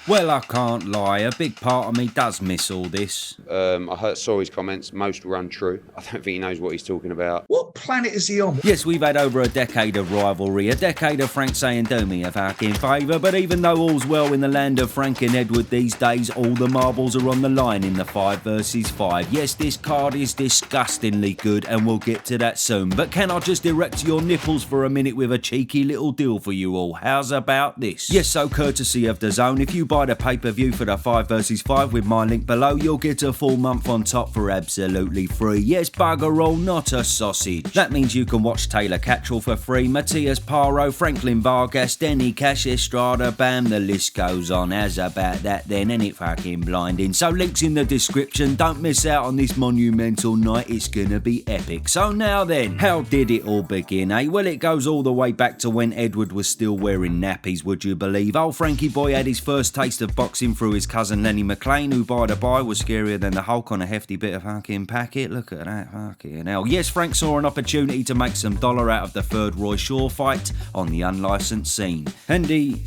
Well, I can't lie, a big part of me does miss all this. I saw his comments, most were untrue. I don't think he knows what he's talking about. What planet is he on? Yes, we've had over a decade of rivalry, a decade of Frank saying do me a fucking favour, but even though all's well in the land of Frank and Edward these days, all the marbles are on the line in the 5 versus 5. Yes, this card is disgustingly good and we'll get to that soon, but can I just erect your nipples for a minute with a cheeky little deal for you all? How's about this? Yes, so courtesy of DAZN, if you buy the pay-per-view for the 5 versus 5 with my link below, you'll get a full month on top for absolutely free. Yes, bugger all, not a sausage. That means you can watch Taylor Cattrall for free, Matthias Paro, Franklin Vargas, Denny Cash, Estrada, bam, the list goes on. How's about that then? Ain't it fucking blinding? So links in the description, don't miss out on this monumental night, it's gonna be epic. So now then, how did it all begin, eh? Well, it goes all the way back to when Edward was still wearing nappies, would you believe? Old Frankie boy had his first taste of boxing through his cousin Lenny McLean, who by the by was scarier than the Hulk on a hefty bit of fucking packet. Look at that fucking hell. Yes, Frank saw an opportunity to make some dollar out of the third Roy Shaw fight on the unlicensed scene. And he...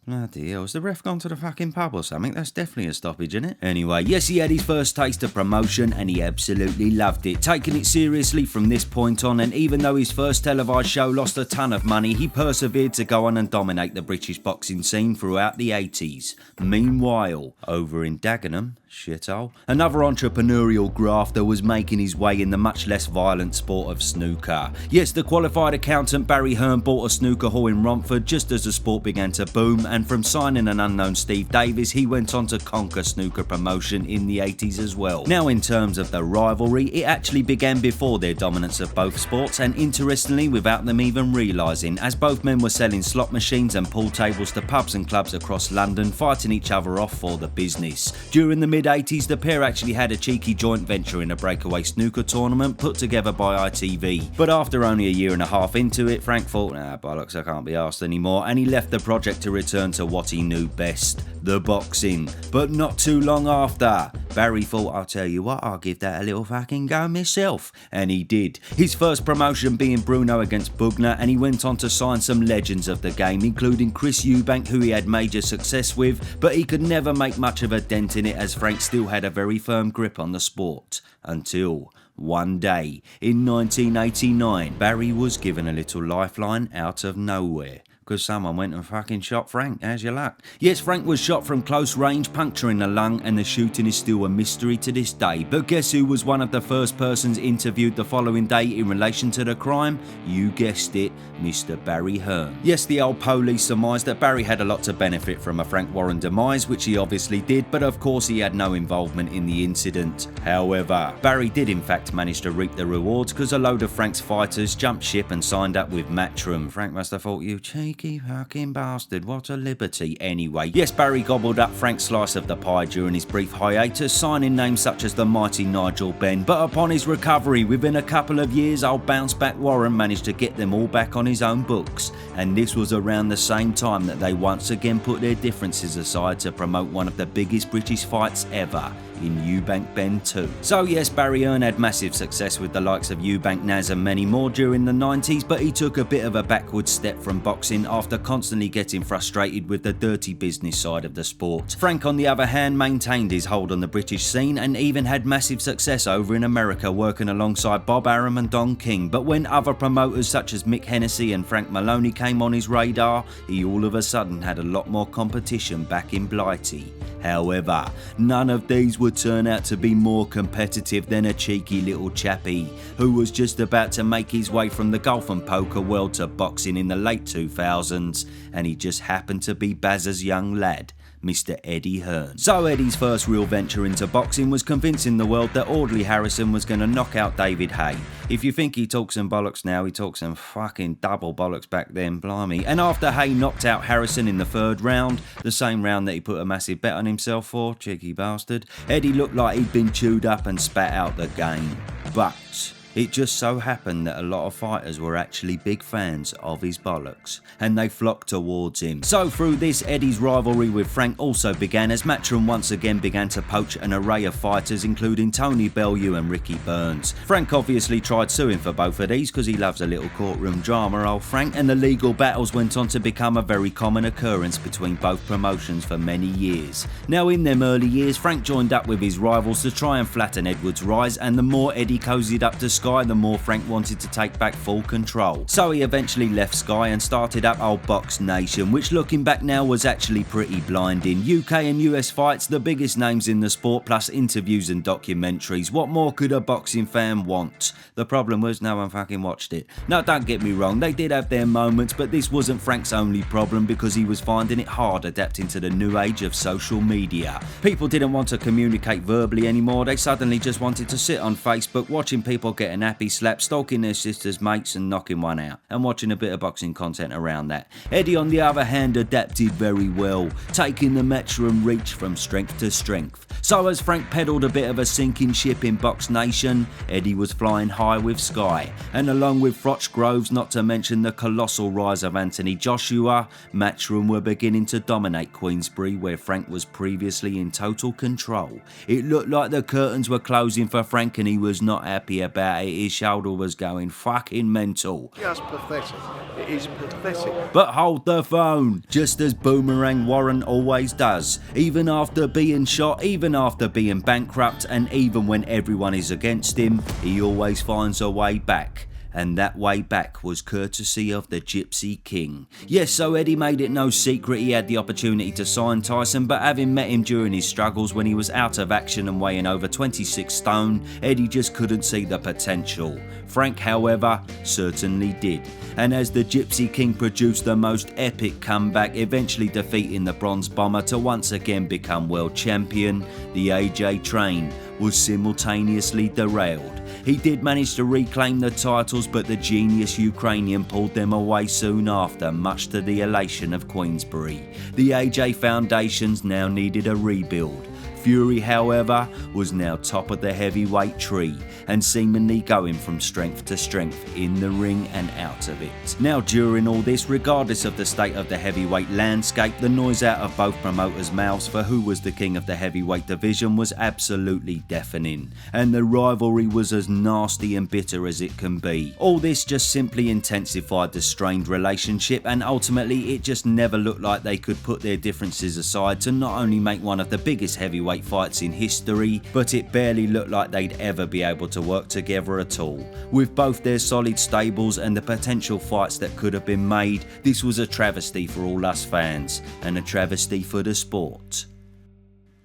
Bloody hell, has the ref gone to the fucking pub or something? That's definitely a stoppage, isn't it? Anyway, yes, he had his first taste of promotion and he absolutely loved it, taking it seriously from this point on, and even though his first televised show lost a ton of money, he persevered to go on and dominate the British boxing scene throughout the 80s. Meanwhile, over in Dagenham, shithole, another entrepreneurial grafter was making his way in the much less violent sport of snooker. Yes, the qualified accountant Barry Hearn bought a snooker hall in Romford just as the sport began to boom, and from signing an unknown Steve Davis, he went on to conquer snooker promotion in the 80s as well. Now, in terms of the rivalry, it actually began before their dominance of both sports, and interestingly without them even realising, as both men were selling slot machines and pool tables to pubs and clubs across London, fighting each other off for the business. During the mid-80s, the pair actually had a cheeky joint venture in a breakaway snooker tournament put together by ITV. But after only a year and a half into it, Frank thought, nah, bollocks, I can't be arsed anymore, and he left the project to return to what he knew best, the boxing. But not too long after, Barry thought, I'll tell you what, I'll give that a little fucking go myself. And he did. His first promotion being Bruno against Bugner, and he went on to sign some legends of the game, including Chris Eubank, who he had major success with, but he could never make much of a dent in it, as Frank still had a very firm grip on the sport. Until one day, in 1989, Barry was given a little lifeline out of nowhere, because someone went and fucking shot Frank. How's your luck? Yes, Frank was shot from close range, puncturing the lung, and the shooting is still a mystery to this day. But guess who was one of the first persons interviewed the following day in relation to the crime? You guessed it, Mr. Barry Hearn. Yes, the old police surmised that Barry had a lot to benefit from a Frank Warren demise, which he obviously did, but of course he had no involvement in the incident. However, Barry did in fact manage to reap the rewards, because a load of Frank's fighters jumped ship and signed up with Matchroom. Frank must have thought, you cheeky fucking bastard, what a liberty. Anyway, yes, Barry gobbled up Frank's slice of the pie during his brief hiatus, signing names such as the mighty Nigel Benn, but upon his recovery within a couple of years, old bounce back Warren managed to get them all back on his own books. And this was around the same time that they once again put their differences aside to promote one of the biggest British fights ever, in Eubank Benn 2. So yes, Barry Hearn had massive success with the likes of Eubank, Naz and many more during the 90s, but he took a bit of a backward step from boxing after constantly getting frustrated with the dirty business side of the sport. Frank, on the other hand, maintained his hold on the British scene and even had massive success over in America, working alongside Bob Arum and Don King. But when other promoters such as Mick Hennessy and Frank Maloney came on his radar, he all of a sudden had a lot more competition back in Blighty. However, none of these would turn out to be more competitive than a cheeky little chappie who was just about to make his way from the golf and poker world to boxing in the late 2000s, and he just happened to be Baz's young lad, Mr. Eddie Hearn. So Eddie's first real venture into boxing was convincing the world that Audley Harrison was going to knock out David Haye. If you think he talks some bollocks now, he talks some fucking double bollocks back then, blimey. And after Haye knocked out Harrison in the third round, the same round that he put a massive bet on himself for, cheeky bastard, Eddie looked like he'd been chewed up and spat out the game. But It just so happened that a lot of fighters were actually big fans of his bollocks, and they flocked towards him. So through this, Eddie's rivalry with Frank also began as Matchroom once again began to poach an array of fighters, including Tony Bellew and Ricky Burns. Frank obviously tried suing for both of these because he loves a little courtroom drama, old Frank, and the legal battles went on to become a very common occurrence between both promotions for many years. Now in them early years, Frank joined up with his rivals to try and flatten Edwards' rise, and the more Eddie cozied up to Sky, the more Frank wanted to take back full control. So he eventually left Sky and started up old Box Nation, which looking back now was actually pretty blinding. UK and US fights, the biggest names in the sport, plus interviews and documentaries. What more could a boxing fan want? The problem was no one fucking watched it. Now don't get me wrong, they did have their moments, but this wasn't Frank's only problem because he was finding it hard adapting to the new age of social media. People didn't want to communicate verbally anymore, they suddenly just wanted to sit on Facebook watching people getting happy slapped, stalking their sisters' mates and knocking one out, and watching a bit of boxing content around that. Eddie on the other hand adapted very well, taking the Matchroom reach from strength to strength. So as Frank peddled a bit of a sinking ship in Box Nation, Eddie was flying high with Sky, and along with Froch Groves, not to mention the colossal rise of Anthony Joshua, Matchroom were beginning to dominate Queensbury, where Frank was previously in total control. It looked like the curtains were closing for Frank and he was not happy about it. His shoulder was going fucking mental. Just pathetic. It is pathetic. But hold the phone, just as Boomerang Warren always does. Even after being shot, even after being bankrupt, and even when everyone is against him, he always finds a way back. And that way back was courtesy of the Gypsy King. Yes, so Eddie made it no secret he had the opportunity to sign Tyson, but having met him during his struggles when he was out of action and weighing over 26 stone, Eddie just couldn't see the potential. Frank, however, certainly did. And as the Gypsy King produced the most epic comeback, eventually defeating the Bronze Bomber to once again become world champion, the AJ train was simultaneously derailed. He did manage to reclaim the titles, but the genius Ukrainian pulled them away soon after, much to the elation of Queensbury. The AJ Foundations now needed a rebuild. Fury, however, was now top of the heavyweight tree and seemingly going from strength to strength in the ring and out of it. Now during all this, regardless of the state of the heavyweight landscape, the noise out of both promoters' mouths for who was the king of the heavyweight division was absolutely deafening, and the rivalry was as nasty and bitter as it can be. All this just simply intensified the strained relationship, and ultimately it just never looked like they could put their differences aside to not only make one of the biggest heavyweight fights in history, but it barely looked like they'd ever be able to work together at all. With both their solid stables and the potential fights that could have been made, this was a travesty for all us fans, and a travesty for the sport.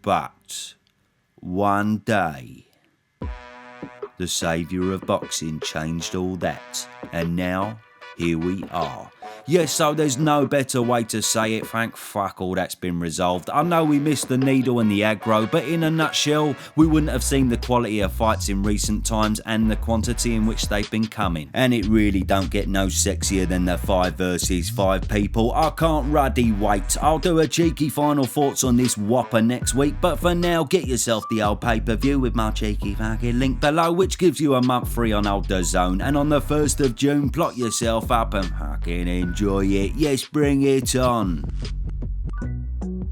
But one day, the saviour of boxing changed all that, and now here we are. Yes, so there's no better way to say it, thank fuck all that's been resolved. I know we missed the needle and the aggro, but in a nutshell, we wouldn't have seen the quality of fights in recent times and the quantity in which they've been coming. And it really don't get no sexier than the 5 versus 5 people. I can't ruddy wait. I'll do a cheeky final thoughts on this whopper next week, but for now, get yourself the old pay-per-view with my cheeky fucking link below, which gives you a month free on old DAZN. And on the 1st of June, plot yourself up and fucking enjoy it. Yes, bring it on.